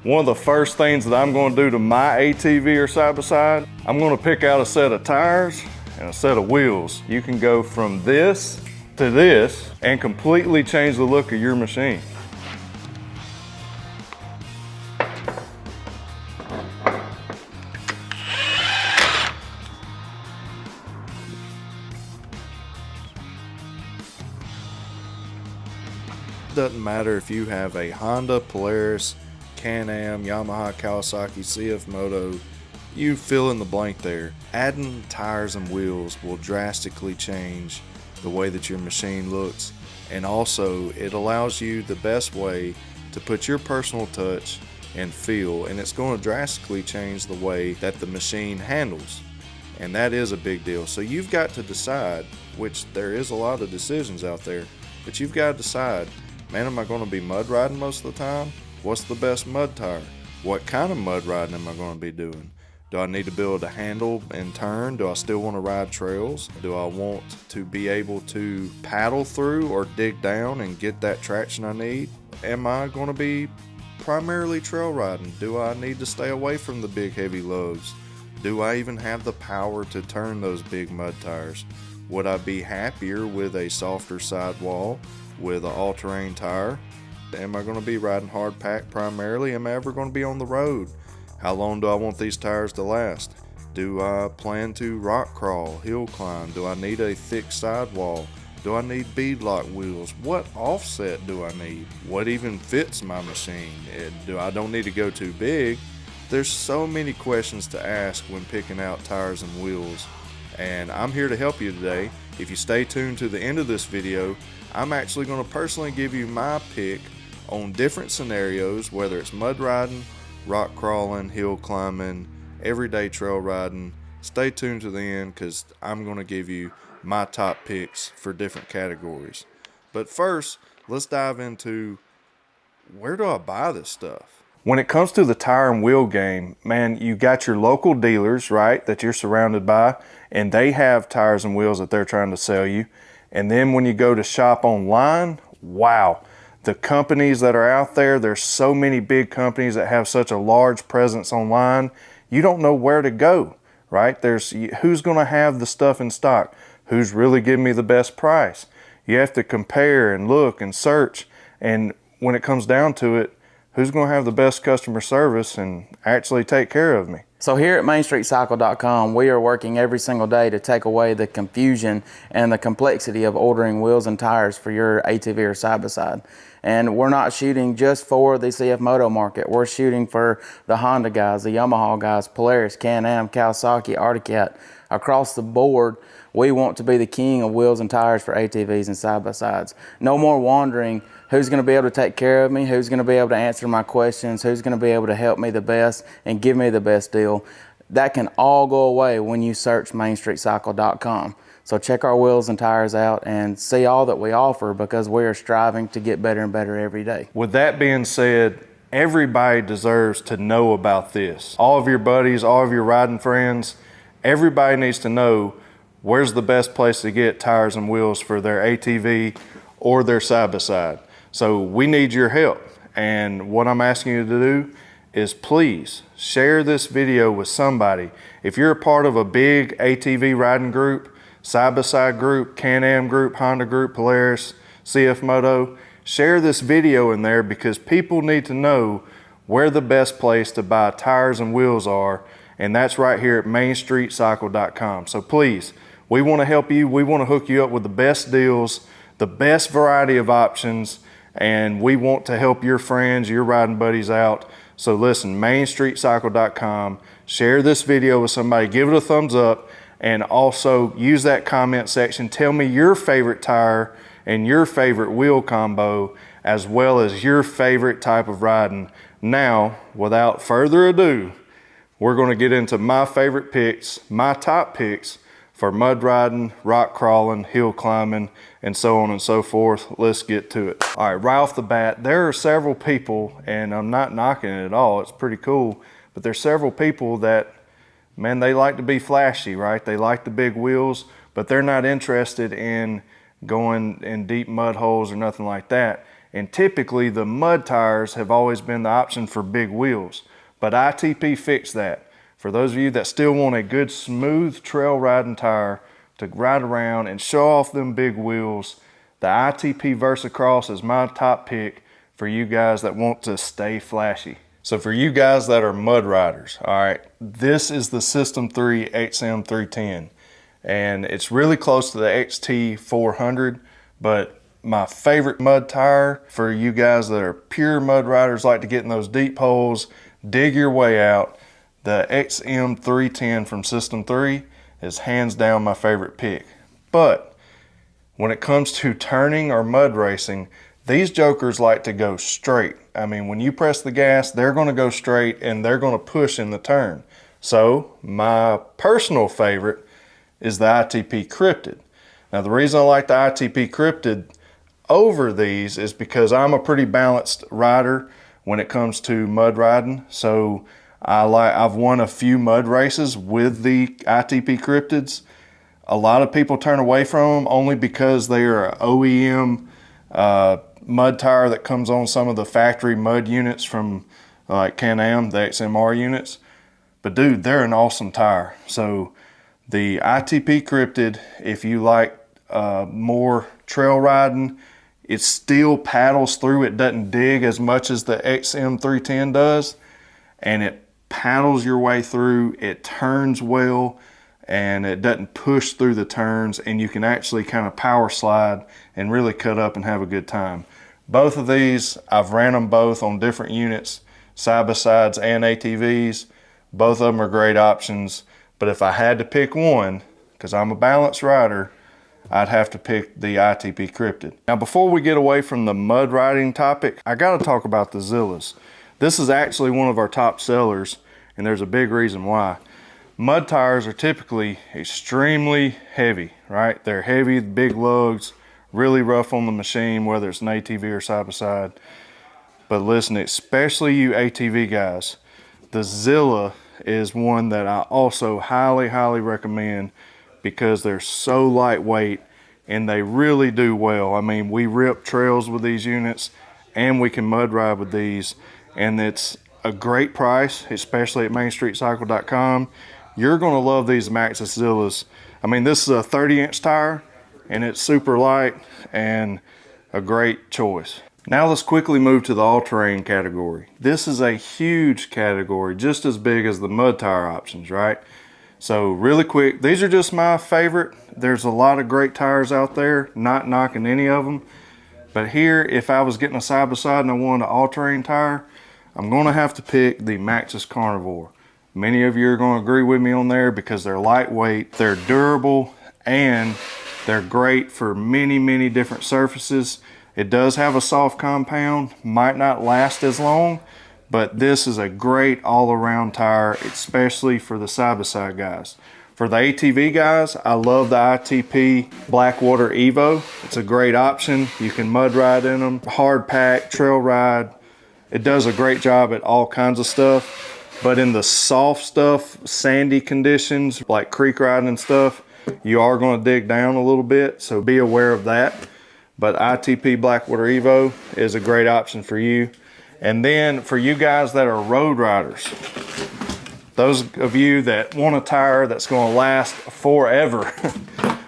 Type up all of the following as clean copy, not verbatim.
One of the first things that I'm going to do to my ATV or side-by-side, I'm going to pick out a set of tires and a set of wheels. You can go from this to this and completely change the look of your machine. Doesn't matter if you have a Honda, Polaris, Canam, Yamaha, Kawasaki, CFMOTO, you fill in the blank there. Adding tires and wheels will drastically change the way that your machine looks, and also it allows you the best way to put your personal touch and feel, and it's going to drastically change the way that the machine handles, and that is a big deal. So you've got to decide, which there is a lot of decisions out there, but you've got to decide, man, am I going to be mud riding most of the time? What's the best mud tire? What kind of mud riding am I going to be doing? Do I need to be able to handle and turn? Do I still want to ride trails? Do I want to be able to paddle through or dig down and get that traction I need? Am I going to be primarily trail riding? Do I need to stay away from the big heavy lugs? Do I even have the power to turn those big mud tires? Would I be happier with a softer sidewall with an AllTerrain tire? Am I going to be riding hard pack primarily? Am I ever going to be on the road? How long do I want these tires to last? Do I plan to rock crawl, hill climb? Do I need a thick sidewall? Do I need beadlock wheels? What offset do I need? What even fits my machine? I don't need to go too big. There's so many questions to ask when picking out tires and wheels, and I'm here to help you today. If you stay tuned to the end of this video, I'm actually going to personally give you my pick on different scenarios, whether it's mud riding, rock crawling, hill climbing, everyday trail riding. Stay tuned to the end because I'm going to give you my top picks for different categories. But first, let's dive into, where do I buy this stuff? When it comes to the tire and wheel game, man, you got your local dealers, right, that you're surrounded by, and they have tires and wheels that they're trying to sell you. And then when you go to shop online, wow, the companies that are out there, there's so many big companies that have such a large presence online, you don't know where to go, right? There's who's going to have the stuff in stock, who's really giving me the best price. You have to compare and look and search, and when it comes down to it, who's going to have the best customer service and actually take care of me? So here at MainStreetCycle.com, we are working every single day to take away the confusion and the complexity of ordering wheels and tires for your ATV or side-by-side. And we're not shooting just for the CFMOTO market. We're shooting for the Honda guys, the Yamaha guys, Polaris, Canam, Kawasaki, Arctic. Across the board, we want to be the king of wheels and tires for ATVs and side-by-sides. No more wondering who's going to be able to take care of me, who's going to be able to answer my questions, who's going to be able to help me the best and give me the best deal. That can all go away when you search MainStreetCycle.com. So check our wheels and tires out and see all that we offer, because we are striving to get better and better every day. With that being said, everybody deserves to know about this. All of your buddies, all of your riding friends, everybody needs to know where's the best place to get tires and wheels for their ATV or their side-by-side. So we need your help. And what I'm asking you to do is please share this video with somebody. If you're a part of a big ATV riding group, side-by-side group, Canam group, Honda group, Polaris, CFMOTO, share this video in there, because people need to know where the best place to buy tires and wheels are, and that's right here at MainStreetCycle.com. So please, we want to help you. We want to hook you up with the best deals, the best variety of options, and we want to help your friends, your riding buddies out. So listen, MainStreetCycle.com, share this video with somebody, give it a thumbs up, and also use that comment section. Tell me your favorite tire and your favorite wheel combo, as well as your favorite type of riding. Now, without further ado, we're going to get into my favorite picks, my top picks for mud riding, rock crawling, hill climbing, and so on and so forth. Let's get to it. All right, right off the bat, there are several people, and I'm not knocking it at all, it's pretty cool, but there's several people that, man, they like to be flashy, right? They like the big wheels, but they're not interested in going in deep mud holes or nothing like that. And typically the mud tires have always been the option for big wheels, but ITP fixed that. For those of you that still want a good smooth trail riding tire to ride around and show off them big wheels, the ITP VersaCross is my top pick for you guys that want to stay flashy. So for you guys that are mud riders, all right, this is the System 3 XM 310, and it's really close to the XT 400, but my favorite mud tire for you guys that are pure mud riders, like to get in those deep holes, dig your way out, the XM 310 from System 3 is hands down my favorite pick. But when it comes to turning or mud racing, these jokers like to go straight. I mean, when you press the gas, they're going to go straight and they're going to push in the turn. So my personal favorite is the ITP Cryptid. Now the reason I like the ITP Cryptid over these is because I'm a pretty balanced rider when it comes to mud riding. So I've won a few mud races with the ITP Cryptids. A lot of people turn away from them only because they are an OEM mud tire that comes on some of the factory mud units from like Canam, the XMR units. But dude, they're an awesome tire. So the ITP Cryptid, if you like more trail riding, it still paddles through. It doesn't dig as much as the XM 310 does, and it paddles your way through. It turns well, and it doesn't push through the turns, and you can actually kind of power slide and really cut up and have a good time. Both of these, I've ran them both on different units, side-by-sides and ATVs. Both of them are great options, but if I had to pick one, because I'm a balanced rider, I'd have to pick the ITP Cryptid. Now before we get away from the mud riding topic, I gotta talk about the Zillas. This is actually one of our top sellers, and there's a big reason why. Mud tires are typically extremely heavy, right? They're heavy, big lugs, really rough on the machine, whether it's an ATV or side-by-side. But listen, especially you ATV guys, the Zilla is one that I also highly, highly recommend because they're so lightweight and they really do well. I mean, we rip trails with these units and we can mud ride with these, and it's a great price, especially at mainstreetcycle.com. You're gonna love these Maxis Zillas. I mean, this is a 30-inch tire and it's super light and a great choice. Now let's quickly move to the all-terrain category. This is a huge category, just as big as the mud tire options, right? So really quick, these are just my favorite. There's a lot of great tires out there, not knocking any of them. But here, if I was getting a side-by-side and I wanted an all-terrain tire, I'm gonna have to pick the Maxis Carnivore. Many of you are gonna agree with me on there because they're lightweight, they're durable, and they're great for many, many different surfaces. It does have a soft compound, might not last as long, but this is a great all-around tire, especially for the side-by-side guys. For the ATV guys, I love the ITP Blackwater Evo. It's a great option. You can mud ride in them, hard pack, trail ride. It does a great job at all kinds of stuff. But in the soft stuff, sandy conditions, like creek riding and stuff, you are gonna dig down a little bit, so be aware of that. But ITP Blackwater Evo is a great option for you. And then for you guys that are road riders, those of you that want a tire that's gonna last forever,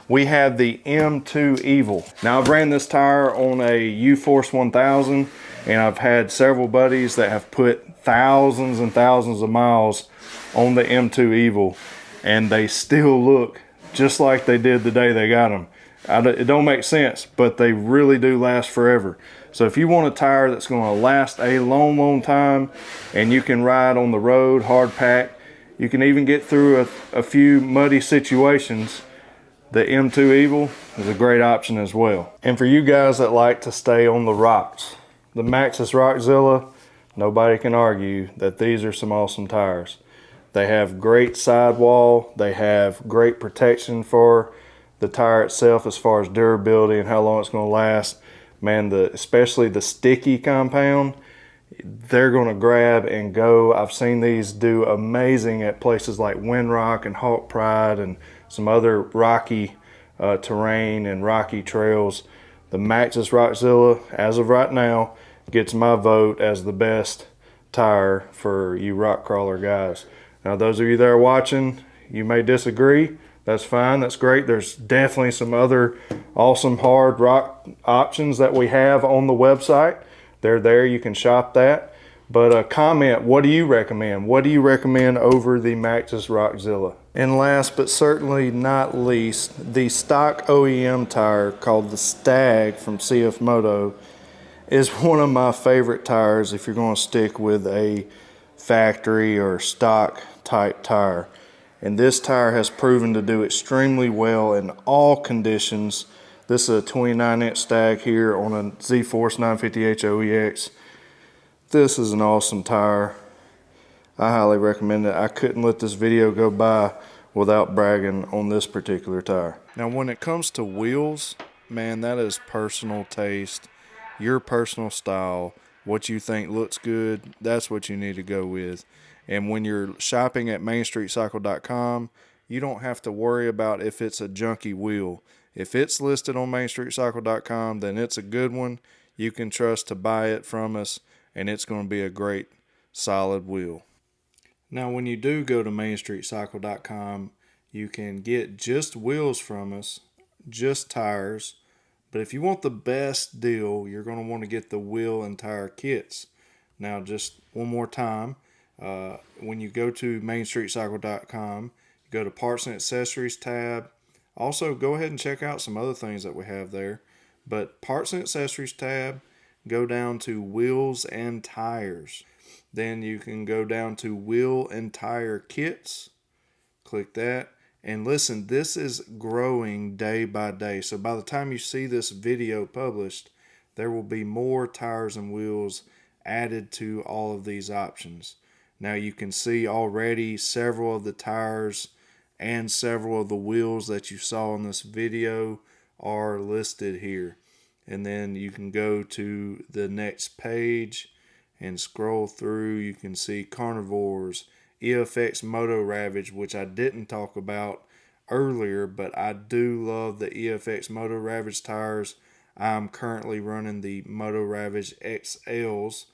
we have the M2 Evil. Now I've ran this tire on a U-Force 1000, and I've had several buddies that have put thousands and thousands of miles on the M2 Evil, and they still look just like they did the day they got them. It don't make sense, but they really do last forever. So if you want a tire that's going to last a long, long time, and you can ride on the road, hard pack, you can even get through a few muddy situations, the M2 Evil is a great option as well. And for you guys that like to stay on the rocks, the Maxis Rockzilla, nobody can argue that these are some awesome tires. They have great sidewall, they have great protection for the tire itself as far as durability and how long it's going to last. Man, especially the sticky compound, they're going to grab and go. I've seen these do amazing at places like Windrock and Hawk Pride and some other rocky terrain and rocky trails. the Maxis Rockzilla, as of right now, gets my vote as the best tire for you rock crawler guys. Now, those of you that are watching, you may disagree. That's fine. That's great. There's definitely some other awesome hard rock options that we have on the website. They're there. You can shop that. But comment, what do you recommend? What do you recommend over the Maxis Rockzilla? And last but certainly not least, the stock OEM tire called the Stag from CFMOTO is one of my favorite tires if you're going to stick with a factory or stock type tire. And this tire has proven to do extremely well in all conditions. This is a 29-inch Stag here on a Z-Force 950H OEX. This is an awesome tire. I highly recommend it. I couldn't let this video go by without bragging on this particular tire. Now, when it comes to wheels, man, that is personal taste, your personal style, what you think looks good, that's what you need to go with. And when you're shopping at MainStreetCycle.com, you don't have to worry about if it's a junky wheel. If it's listed on MainStreetCycle.com, then it's a good one. You can trust to buy it from us, and it's going to be a great, solid wheel. Now, when you do go to MainStreetCycle.com, you can get just wheels from us, just tires. But if you want the best deal, you're going to want to get the wheel and tire kits. Now, just one more time, when you go to MainStreetCycle.com, you go to Parts and Accessories tab. Also, go ahead and check out some other things that we have there. But Parts and Accessories tab, go down to Wheels and Tires. Then you can go down to Wheel and Tire Kits. Click that. And listen, this is growing day by day. So by the time you see this video published, there will be more tires and wheels added to all of these options. Now you can see already several of the tires and several of the wheels that you saw in this video are listed here. And then you can go to the next page and scroll through. You can see Carnivores, EFX Moto Ravage, which I didn't talk about earlier, but I do love the EFX Moto Ravage tires. I'm currently running the Moto Ravage XLs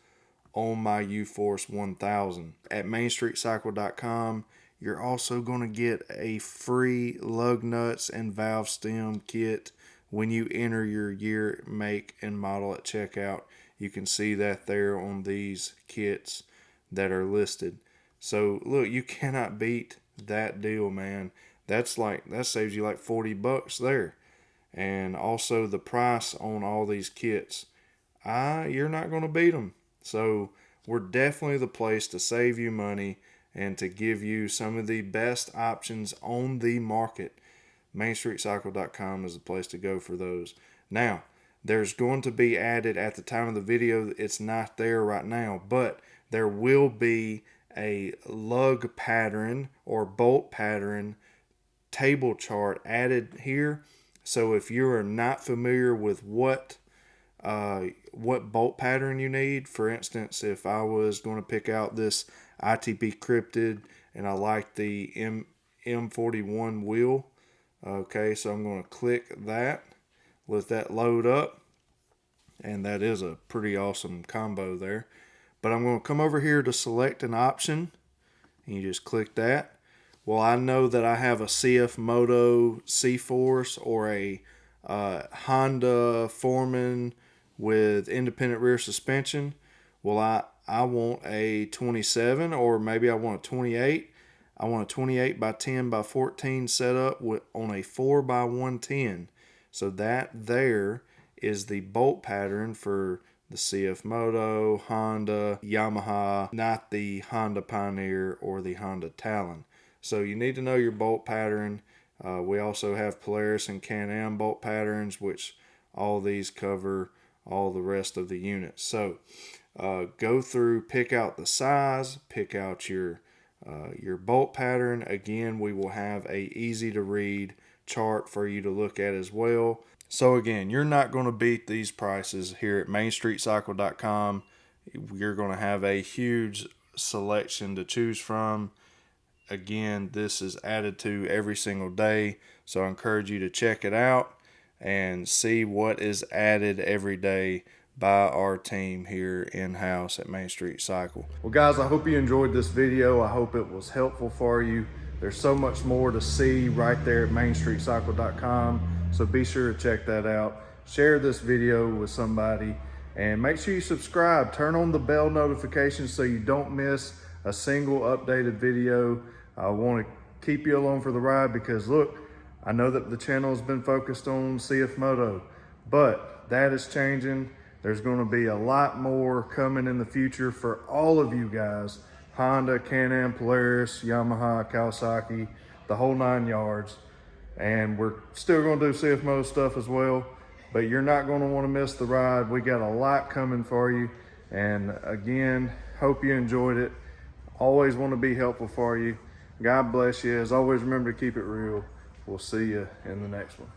on my U-Force 1000. At MainStreetCycle.com, you're also going to get a free lug nuts and valve stem kit when you enter your year, make, and model at checkout. You can see that there on these kits that are listed. So look, you cannot beat that deal, man. That saves you like $40 there. And also the price on all these kits, you're not going to beat them. So we're definitely the place to save you money and to give you some of the best options on the market. MainStreetCycle.com is the place to go for those. Now, there's going to be added at the time of the video, it's not there right now, but there will be a lug pattern or bolt pattern table chart added here. So if you are not familiar with what bolt pattern you need, for instance, if I was going to pick out this ITP cryptid and I like the M41 wheel, okay, so I'm going to click that, let that load up, and that is a pretty awesome combo there. But I'm going to come over here to select an option, and you just click that. Well, I know that I have a CFMOTO C-Force or a Honda Foreman with independent rear suspension. Well, I want a 27, or maybe I want a 28. I want a 28 by 10 by 14 setup on a 4 by 110. So that there is the bolt pattern for the CFMOTO, Honda, Yamaha, not the Honda Pioneer or the Honda Talon. So you need to know your bolt pattern. We also have Polaris and Canam bolt patterns, which all these cover all the rest of the units. So go through, pick out the size, pick out your bolt pattern. Again, we will have a easy to read chart for you to look at as well. So again, you're not going to beat these prices here at MainStreetCycle.com. You're going to have a huge selection to choose from. Again, this is added to every single day, so I encourage you to check it out. and see what is added every day by our team here in-house at Main Street Cycle. Well guys, I hope you enjoyed this video. I hope it was helpful for you. There's so much more to see right there at mainstreetcycle.com, so be sure to check that out. Share this video with somebody and make sure you subscribe. Turn on the bell notifications so you don't miss a single updated video. I want to keep you along for the ride because look, I know that the channel has been focused on CFMOTO, but that is changing. There's going to be a lot more coming in the future for all of you guys. Honda, Canam, Polaris, Yamaha, Kawasaki, the whole 9 yards. And we're still going to do CFMOTO stuff as well, but you're not going to want to miss the ride. We got a lot coming for you. And again, hope you enjoyed it. Always want to be helpful for you. God bless you. As always, remember to keep it real. We'll see you in the next one.